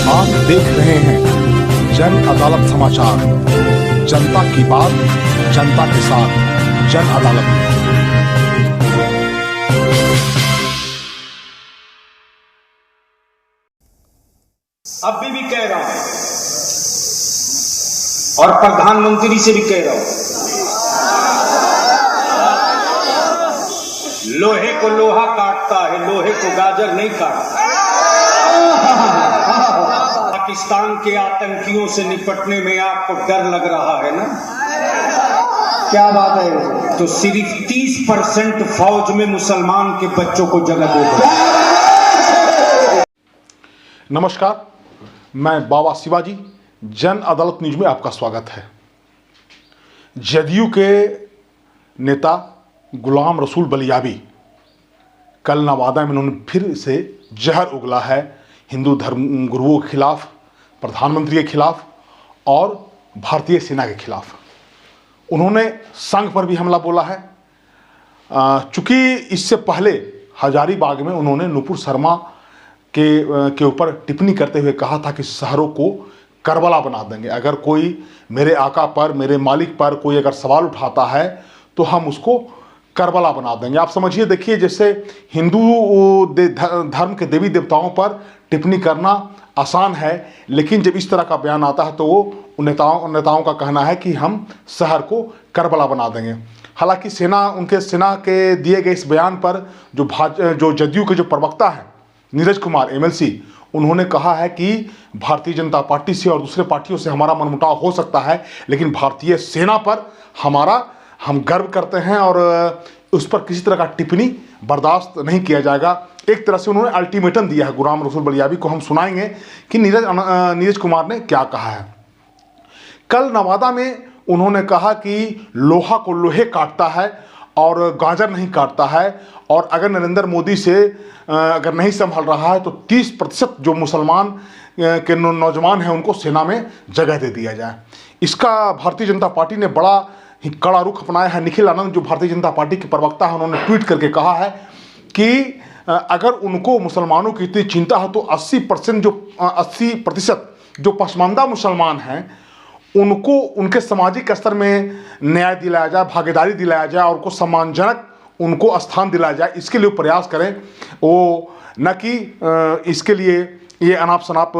आप देख रहे हैं जन अदालत समाचार। जनता की बात जनता के साथ, जन अदालत में। अभी भी कह रहा हूं और प्रधानमंत्री से भी कह रहा हूं, लोहे को लोहा काटता है, लोहे को गाजर नहीं काटता। पाकिस्तान के आतंकियों से निपटने में आपको डर लग रहा है ना? क्या बात है? तो सिर्फ 30% फौज में मुसलमान के बच्चों को जगह दे दो। नमस्कार, मैं बाबा शिवाजी, जन अदालत न्यूज में आपका स्वागत है। जदयू के नेता गुलाम रसूल बलियाबी कल नवादा में उन्होंने फिर से जहर उगला है हिंदू धर्म गुरुओं के खिलाफ, प्रधानमंत्री के खिलाफ और भारतीय सेना के खिलाफ। उन्होंने संघ पर भी हमला बोला है। चूंकि इससे पहले हजारीबाग में उन्होंने नुपुर शर्मा के ऊपर टिप्पणी करते हुए कहा था कि शहरों को करबला बना देंगे। अगर कोई मेरे आका पर, मेरे मालिक पर कोई अगर सवाल उठाता है तो हम उसको करबला बना देंगे। आप समझिए, देखिए, जैसे हिंदू धर्म के देवी देवताओं पर टिप्पणी करना आसान है, लेकिन जब इस तरह का बयान आता है तो वो नेताओं का कहना है कि हम शहर को करबला बना देंगे। हालांकि उनके सेना के दिए गए इस बयान पर जो जदयू के जो प्रवक्ता हैं नीरज कुमार MLC, उन्होंने कहा है कि भारतीय जनता पार्टी से और दूसरे पार्टियों से हमारा मनमुटाव हो सकता है, लेकिन भारतीय सेना पर हम गर्व करते हैं और उस पर किसी तरह का टिप्पणी बर्दाश्त नहीं किया जाएगा। एक तरह से उन्होंने अल्टीमेटम दिया है गुलाम रसूल बलियाबी को। हम सुनाएंगे कि नीरज कुमार ने क्या कहा है। कल नवादा में उन्होंने कहा कि लोहा को लोहे काटता है और गाजर नहीं काटता है, और अगर नरेंद्र मोदी से अगर नहीं संभल रहा है तो 30% जो मुसलमान के नौजवान हैं उनको सेना में जगह दे दिया जाए। इसका भारतीय जनता पार्टी ने बड़ा ही कड़ा रुख अपनाया है। निखिल आनंद जो भारतीय जनता पार्टी के प्रवक्ता है, उन्होंने ट्वीट करके कहा है कि अगर उनको मुसलमानों की इतनी चिंता है तो 80% जो पसमानदा मुसलमान हैं उनको उनके सामाजिक स्तर में न्याय दिलाया जाए, भागीदारी दिलाया जाए और उनको सम्मानजनक उनको स्थान दिलाया जाए। इसके लिए प्रयास करें, वो न कि इसके लिए ये अनाप शनाप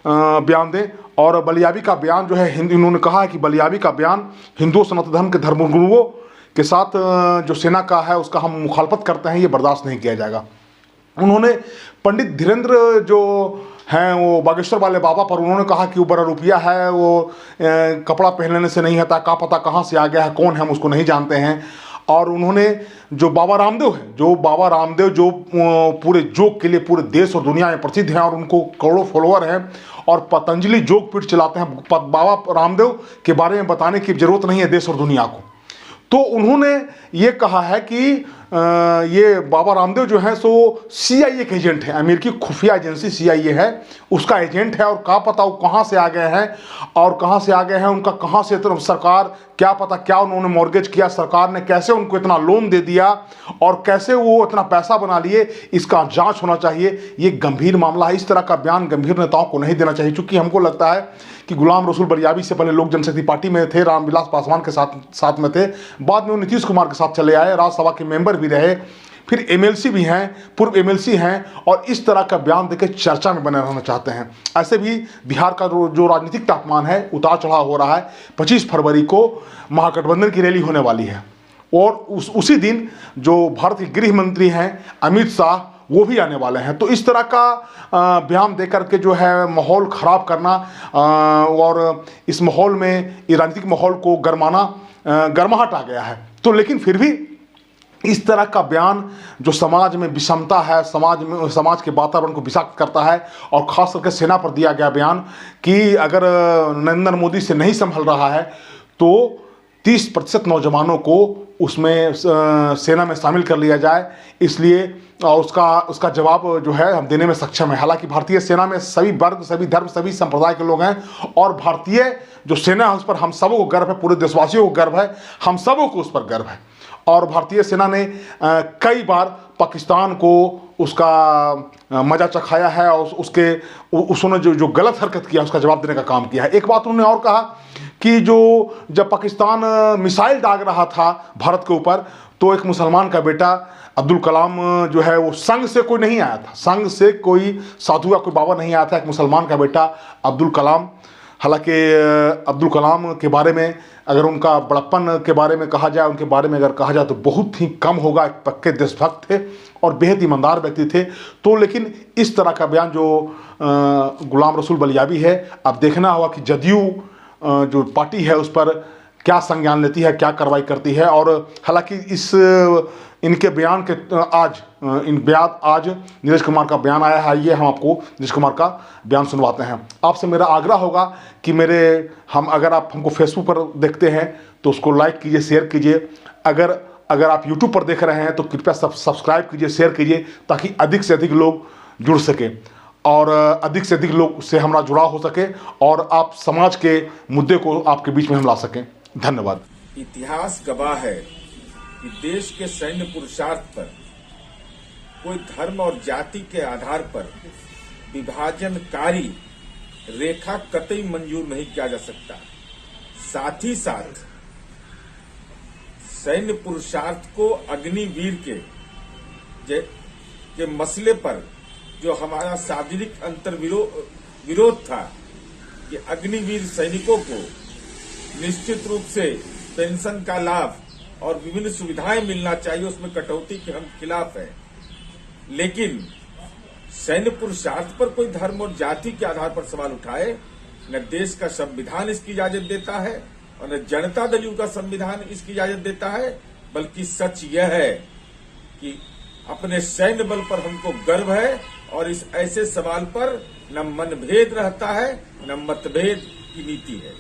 बयान दें। और बलियाबी का बयान जो है, उन्होंने कहा है कि बलियाबी का बयान हिंदू सनातन धर्म के धर्मगुरुओं के साथ जो सेना का है उसका हम मुखालफत करते हैं, ये बर्दाश्त नहीं किया जाएगा। उन्होंने पंडित धीरेन्द्र जो हैं वो बागेश्वर वाले बाबा पर उन्होंने कहा कि वो बड़ा रुपया है, वो कपड़ा पहनने से नहीं आता, क्या पता कहाँ से आ गया है, कौन है हम उसको नहीं जानते हैं। और उन्होंने जो बाबा रामदेव जो पूरे योग के लिए पूरे देश और दुनिया में प्रसिद्ध हैं और उनको करोड़ों फॉलोअर हैं और पतंजलि योग पीठ चलाते हैं, बाबा रामदेव के बारे में बताने की जरूरत नहीं है देश और दुनिया को। तो उन्होंने ये कहा है कि ये बाबा रामदेव जो है सो CIA के एजेंट है, अमेरिकी खुफिया एजेंसी CIA है उसका एजेंट है, और क्या पता वो कहाँ से आ गए हैं और कहाँ से आ गए हैं, उनका कहाँ से सरकार क्या पता क्या उन्होंने मॉर्गेज किया, सरकार ने कैसे उनको इतना लोन दे दिया और कैसे वो इतना पैसा बना लिए, इसका जांच होना चाहिए। ये गंभीर मामला है। इस तरह का बयान गंभीर नेताओं को नहीं देना चाहिए। चूंकि हमको लगता है कि गुलाम रसूल बलियाबी से पहले लोक जनशक्ति पार्टी में थे, रामविलास पासवान के साथ में थे, बाद में वो नीतीश कुमार के साथ चले आए, राज्यसभा के मेंबर भी रहे, फिर MLC भी हैं, पूर्व MLC हैं, और इस तरह का बयान देकर चर्चा में बने रहना चाहते हैं। ऐसे भी बिहार का जो राजनीतिक तापमान है उतार चढ़ाव हो रहा है। 25 फरवरी को महागठबंधन की रैली होने वाली है और उसी दिन जो भारत के गृह मंत्री हैं अमित शाह वो भी आने वाले हैं। तो इस तरह का बयान देकर के जो है माहौल ख़राब करना और इस माहौल में राजनीतिक माहौल को गर्माहट आ गया है। तो लेकिन फिर भी इस तरह का बयान जो समाज में विषमता है, समाज के वातावरण को विषाक्त करता है, और ख़ास करके सेना पर दिया गया बयान कि अगर नरेंद्र मोदी से नहीं संभल रहा है तो 30% नौजवानों को उसमें सेना में शामिल कर लिया जाए। इसलिए उसका जवाब जो है हम देने में सक्षम है। हालांकि भारतीय सेना में सभी वर्ग, सभी धर्म, सभी संप्रदाय के लोग हैं, और भारतीय जो सेना है उस पर हम सबों को गर्व है, पूरे देशवासियों को गर्व है, हम सबों को उस पर गर्व है। और भारतीय सेना ने कई बार पाकिस्तान को उसका मजा चखाया है और उसने जो गलत हरकत किया उसका जवाब देने का काम किया है। एक बात उन्होंने और कहा कि जब पाकिस्तान मिसाइल दाग रहा था भारत के ऊपर, तो एक मुसलमान का बेटा अब्दुल कलाम जो है वो संघ से कोई नहीं आया था, संघ से कोई साधु या कोई बाबा नहीं आया था, एक मुसलमान का बेटा अब्दुल कलाम। हालांकि अब्दुल कलाम के बारे में अगर उनका बड़प्पन के बारे में कहा जाए, उनके बारे में अगर कहा जाए तो बहुत ही कम होगा। एक पक्के देशभक्त थे और बेहद ईमानदार व्यक्ति थे। तो लेकिन इस तरह का बयान जो गुलाम रसूल बलियाबी है, अब देखना होगा कि जदयू जो पार्टी है उस पर क्या संज्ञान लेती है, क्या कार्रवाई करती है। और हालांकि इनके बयान के आज नीरज कुमार का बयान आया है, ये हम आपको नीरज कुमार का बयान सुनवाते हैं। आपसे मेरा आग्रह होगा कि अगर आप हमको फेसबुक पर देखते हैं तो उसको लाइक कीजिए, शेयर कीजिए। अगर आप यूट्यूब पर देख रहे हैं तो कृपया सब्सक्राइब कीजिए, शेयर कीजिए, ताकि अधिक से अधिक लोग जुड़ सके और अधिक से अधिक लोग से हमारा जुड़ाव हो सके और आप समाज के मुद्दे को आपके बीच में हम ला सकें। धन्यवाद। इतिहास गवाह है कि देश के सैन्य पुरुषार्थ पर कोई धर्म और जाति के आधार पर विभाजनकारी रेखा कतई मंजूर नहीं किया जा सकता। साथ ही साथ सैन्य पुरुषार्थ को अग्निवीर के मसले पर जो हमारा सार्वजनिक विरोध था कि अग्निवीर सैनिकों को निश्चित रूप से पेंशन का लाभ और विभिन्न सुविधाएं मिलना चाहिए, उसमें कटौती के हम खिलाफ हैं। लेकिन सैन्य पुरुषार्थ पर कोई धर्म और जाति के आधार पर सवाल उठाए, न देश का संविधान इसकी इजाजत देता है और न जनता दल का संविधान इसकी इजाजत देता है। बल्कि सच यह है कि अपने सैन्य बल पर हमको गर्व है और इस ऐसे सवाल पर न मनभेद रहता है न मतभेद की नीति है।